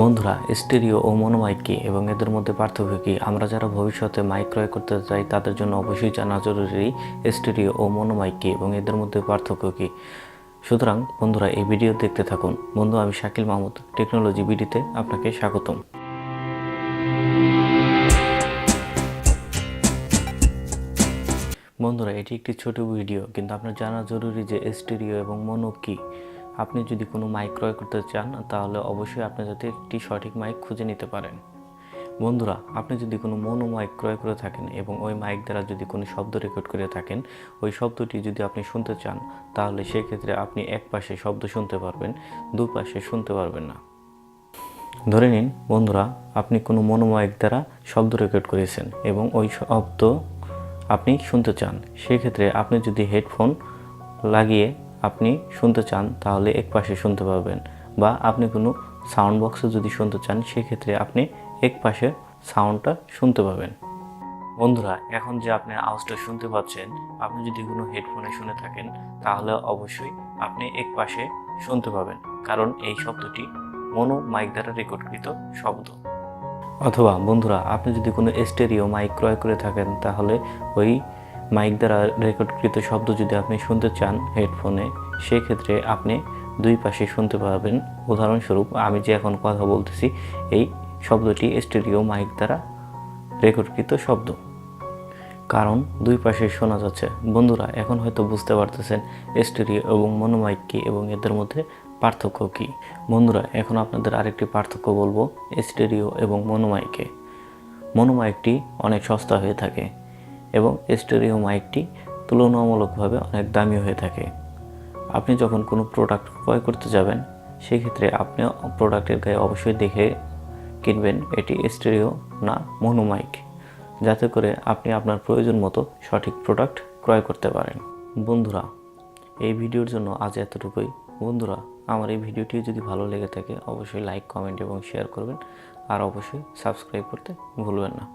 বন্ধুরা, স্টেরিও ও মনো মাইক কি এবং এদের মধ্যে পার্থক্য কি? আমরা যারা ভবিষ্যতে মাইক ক্রয় করতে চাই তাদের জন্য অবশ্যই জানা জরুরি স্টেরিও ও মনো মাইক কি এবং এদের মধ্যে পার্থক্য কি। সুতরাং বন্ধুরা, এই ভিডিও দেখতে থাকুন। বন্ধু, আমি শাকিল মাহমুদ, টেকনোলজি বিডিতে আপনাকে স্বাগতম। বন্ধুরা, এটি একটি ছোট ভিডিও, কিন্তু আপনার জানা জরুরি যে স্টেরিও এবং মনো কি। আপনি যদি কোনো মাইক ক্রয় করতে চান তাহলে অবশ্যই আপনি যাতে একটি সঠিক মাইক খুঁজে নিতে পারেন। বন্ধুরা, আপনি যদি কোনো মনো মাইক ক্রয় করে থাকেন এবং ওই মাইক দ্বারা যদি কোনো শব্দ রেকর্ড করে থাকেন, ওই শব্দটি যদি আপনি শুনতে চান তাহলে সেক্ষেত্রে আপনি এক পাশে শব্দ শুনতে পারবেন, দুপাশে শুনতে পারবেন না। ধরে নিন বন্ধুরা, আপনি কোনো মনো মাইক দ্বারা শব্দ রেকর্ড করেছেন এবং ওই শব্দ আপনি শুনতে চান। সেক্ষেত্রে আপনি যদি হেডফোন লাগিয়ে আপনি শুনতে চান তাহলে এক পাশে শুনতে পারবেন, বা আপনি কোনো সাউন্ড বক্সে যদি শুনতে চান সেক্ষেত্রে আপনি এক পাশে সাউন্ডটা শুনতে পাবেন। বন্ধুরা, এখন যে আপনি আওয়াজটা শুনতে পাচ্ছেন, আপনি যদি কোনো হেডফোনে শুনে থাকেন তাহলে অবশ্যই আপনি এক পাশে শুনতে পাবেন, কারণ এই শব্দটি মনো মাইক দ্বারা রেকর্ডকৃত শব্দ। অথবা বন্ধুরা, আপনি যদি কোনো স্টেরিও মাইক ক্রয় করে থাকেন তাহলে ওই মাইক দ্বারা রেকর্ডকৃত শব্দ যদি আপনি শুনতে চান হেডফোনে, সেক্ষেত্রে আপনি দুই পাশে শুনতে পারবেন। উদাহরণস্বরূপ, আমি যে এখন কথা বলতেছি এই শব্দটি স্টেরিও মাইক দ্বারা রেকর্ডকৃত শব্দ, কারণ দুই পাশে শোনা যাচ্ছে। বন্ধুরা, এখন হয়তো বুঝতে পারতেছেন স্টেরিও এবং মনো মাইক কী এবং এদের মধ্যে পার্থক্য কী। বন্ধুরা, এখন আপনাদের আরেকটি পার্থক্য বলবো স্টেরিও এবং মনো মাইকে। মনো মাইকটি অনেক সস্তা হয়ে থাকে এবং স্টেরিও মাইকটি তুলনামূলকভাবে অনেক দামি হয়ে থাকে। আপনি যখন কোনো প্রোডাক্ট ক্রয় করতে যাবেন সেক্ষেত্রে আপনি প্রোডাক্টের গায়ে অবশ্যই দেখে কিনবেন এটি স্টেরিও না মনো মাইক, যাতে করে আপনি আপনার প্রয়োজন মতো সঠিক প্রোডাক্ট ক্রয় করতে পারেন। বন্ধুরা, এই ভিডিওর জন্য আজ এতটুকুই। বন্ধুরা, আমার এই ভিডিওটি যদি ভালো লেগে থাকে অবশ্যই লাইক, কমেন্ট এবং শেয়ার করবেন, আর অবশ্যই সাবস্ক্রাইব করতে ভুলবেন না।